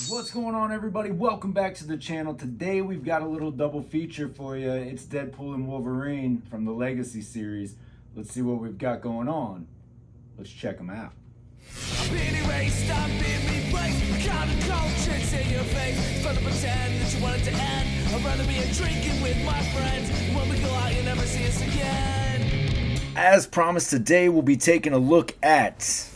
What's going on, everybody? Welcome back to the channel. Today we've got a little double feature for you. It's Deadpool and Wolverine from the Legacy series. Let's see what we've got going on. Let's check them out. I'm being erased, I'm being replaced. Counter-culture, it's in your face. It's fun to pretend that you want it to end. I'd rather be a drinking with my friends. When we go out, you'll never see us again. As promised, today we'll be taking a look at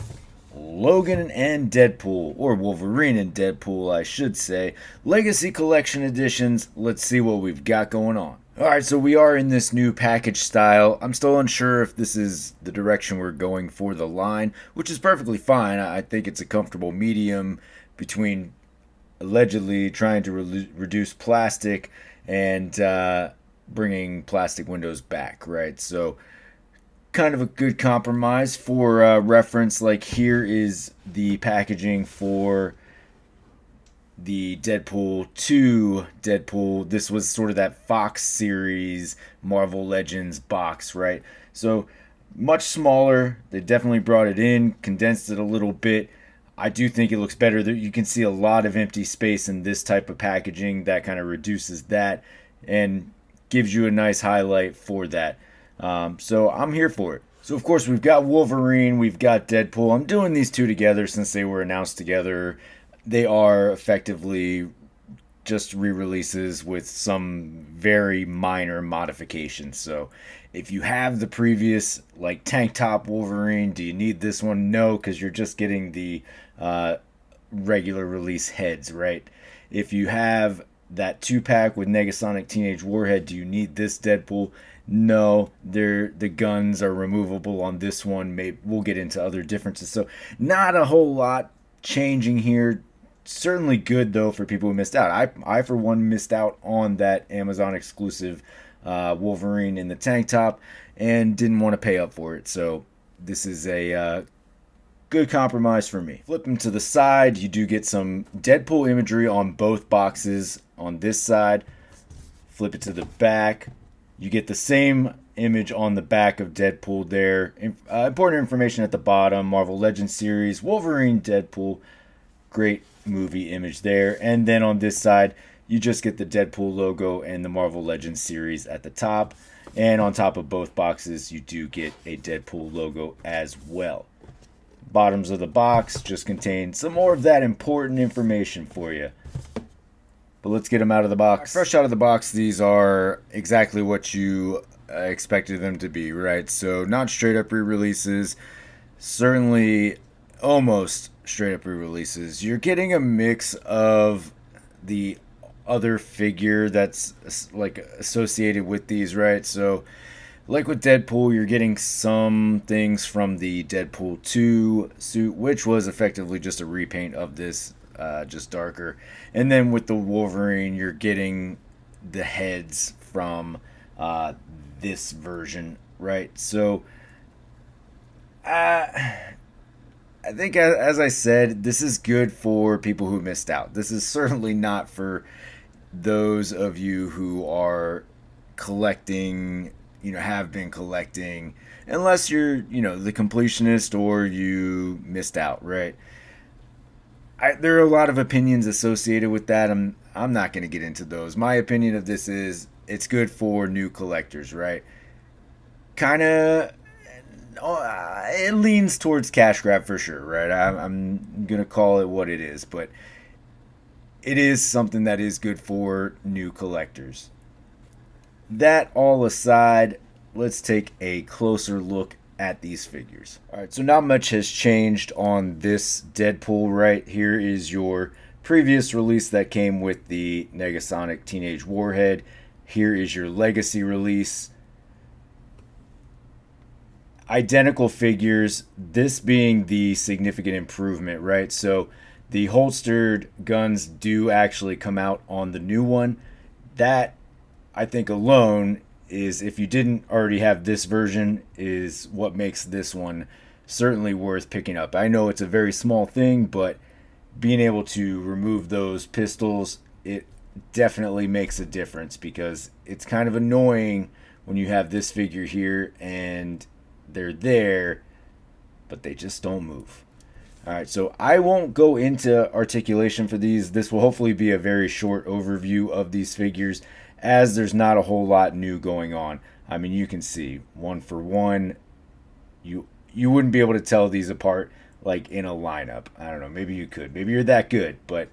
Logan and Deadpool, or Wolverine and Deadpool, I should say. Legacy Collection Editions. Let's see what we've got going on. Alright, so we are in this new package style. I'm still unsure if this is the direction we're going for the line, which is perfectly fine. I think it's a comfortable medium between allegedly trying to reduce plastic and bringing plastic windows back, right? So kind of a good compromise. For reference, like here is the packaging for the Deadpool 2 Deadpool. This was sort of that Fox series Marvel Legends box, right? So much smaller. They definitely brought it in, condensed it a little bit. I do think it looks better. You can see a lot of empty space in this type of packaging. That kind of reduces that and gives you a nice highlight for that. So I'm here for it. So of course we've got Wolverine, we've got Deadpool. I'm doing these two together since they were announced together. They are effectively just re-releases with some very minor modifications. So if you have the previous like tank top Wolverine, do you need this one? No, because you're just getting the regular release heads, right? If you have that 2-pack with Negasonic Teenage Warhead, do you need this Deadpool? No, the guns are removable on this one. Maybe we'll get into other differences. So not a whole lot changing here. Certainly good though for people who missed out. I for one missed out on that Amazon exclusive Wolverine in the tank top and didn't want to pay up for it. So this is a good compromise for me. Flipping to the side, you do get some Deadpool imagery on both boxes on this side. Flip it to the back. You get the same image on the back of Deadpool there. Important information at the bottom. Marvel Legends series, Wolverine, Deadpool. Great movie image there. And then on this side, you just get the Deadpool logo and the Marvel Legends series at the top. And on top of both boxes, you do get a Deadpool logo as well. Bottoms of the box just contain some more of that important information for you. But let's get them out of the box. Fresh out of the box, these are exactly what you expected them to be, right? So not straight up re-releases, certainly almost straight up re-releases. You're getting a mix of the other figure that's like associated with these, right? So like with Deadpool, you're getting some things from the Deadpool 2 suit, which was effectively just a repaint of this, just darker. And then with the Wolverine, you're getting the heads from this version, right? So I think, as I said, this is good for people who missed out. This is certainly not for those of you who are collecting, have been collecting, unless you're, the completionist or you missed out, right? There are a lot of opinions associated with that. I'm not going to get into those. My opinion of this is it's good for new collectors, right? Kind of, it leans towards cash grab for sure, right? I'm going to call it what it is, but it is something that is good for new collectors. That all aside, let's take a closer look at these figures. Alright, so not much has changed on this Deadpool, right? Here is your previous release that came with the Negasonic Teenage Warhead. Here is your Legacy release. Identical figures, this being the significant improvement, right? So the holstered guns do actually come out on the new one. That, I think alone, is, if you didn't already have this version, is what makes this one certainly worth picking up. I know it's a very small thing, but being able to remove those pistols, it definitely makes a difference, because it's kind of annoying when you have this figure here and they're there, but they just don't move. All right, so I won't go into articulation for these. This will hopefully be a very short overview of these figures, as there's not a whole lot new going on. I mean, you can see one for one. You wouldn't be able to tell these apart like in a lineup. I don't know. Maybe you could. Maybe you're that good, but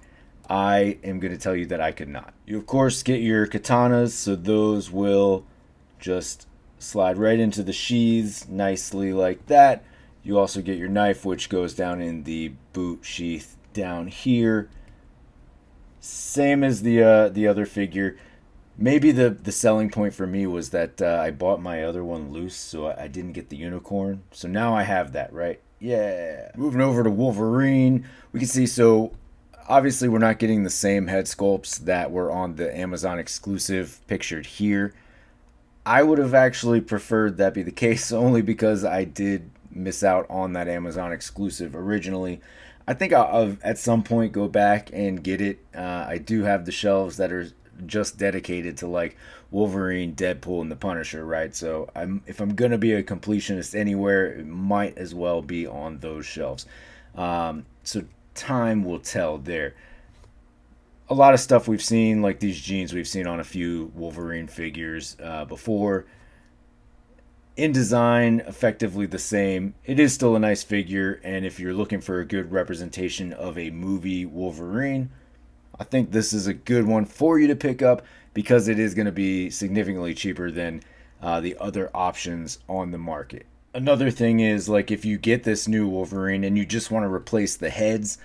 I am going to tell you that I could not. You of course get your katanas, so those will just slide right into the sheaths nicely like that. You also get your knife, which goes down in the boot sheath down here. Same as the other figure. Maybe the selling point for me was that I bought my other one loose, so I didn't get the unicorn. So now I have that, right? Yeah. Moving over to Wolverine, we can see, so obviously we're not getting the same head sculpts that were on the Amazon exclusive pictured here. I would have actually preferred that be the case only because I did miss out on that Amazon exclusive originally. I think I'll at some point go back and get it. I do have the shelves that are just dedicated to like Wolverine, Deadpool, and the Punisher, right? So if I'm gonna be a completionist anywhere, it might as well be on those shelves. So time will tell there. A lot of stuff we've seen, like these jeans we've seen on a few Wolverine figures before. In design, effectively the same. It is still a nice figure, and if you're looking for a good representation of a movie Wolverine, I think this is a good one for you to pick up because it is going to be significantly cheaper than the other options on the market. Another thing is, like, if you get this new Wolverine and you just want to replace the heads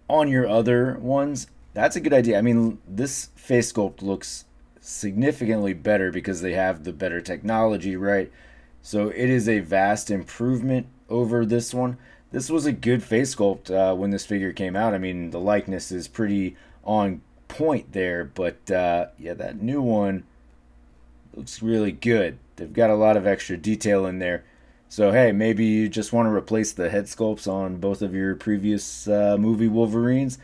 on your other ones, that's a good idea. I mean, this face sculpt looks significantly better because they have the better technology, right? So it is a vast improvement over this one. This was a good face sculpt when this figure came out. I mean, the likeness is pretty on point there, but yeah, that new one looks really good. They've got a lot of extra detail in there. So hey, maybe you just want to replace the head sculpts on both of your previous movie Wolverines.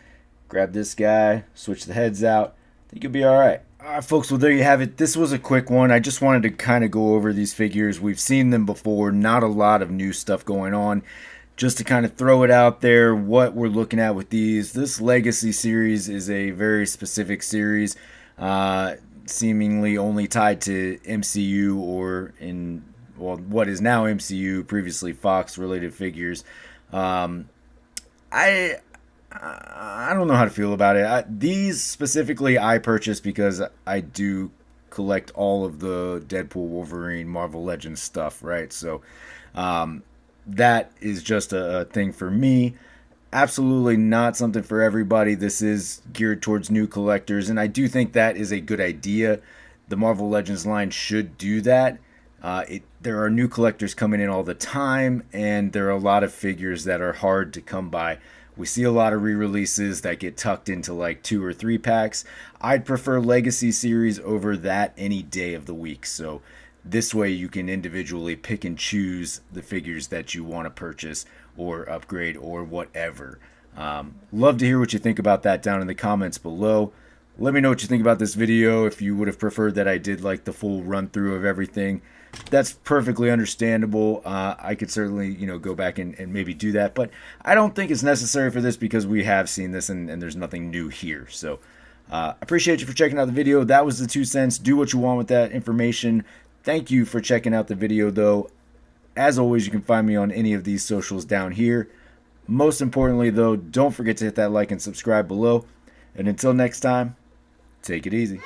Grab this guy, switch the heads out. I think you'll be all right. All right, folks, well, there you have it. This was a quick one. I just wanted to kind of go over these figures. We've seen them before. Not a lot of new stuff going on. Just to kind of throw it out there, what we're looking at with these. This Legacy series is a very specific series, seemingly only tied to MCU or in, well, what is now MCU, previously Fox-related figures. I don't know how to feel about it. These specifically I purchased because I do collect all of the Deadpool, Wolverine, Marvel Legends stuff, right? So that is just a thing for me. Absolutely not something for everybody. This is geared towards new collectors, and I do think that is a good idea. The Marvel Legends line should do that. There are new collectors coming in all the time, and there are a lot of figures that are hard to come by. We see a lot of re-releases that get tucked into like 2 or 3 packs. I'd prefer Legacy series over that any day of the week. So this way you can individually pick and choose the figures that you want to purchase or upgrade or whatever. Love to hear what you think about that down in the comments below. Let me know what you think about this video. If you would have preferred that I did like the full run through of everything, that's perfectly understandable. I could certainly, go back and maybe do that, but I don't think it's necessary for this because we have seen this and there's nothing new here. So appreciate you for checking out the video. That was the 2 cents. Do what you want with that information. Thank you for checking out the video, though. As always, you can find me on any of these socials down here. Most importantly, though, don't forget to hit that like and subscribe below. And until next time, take it easy.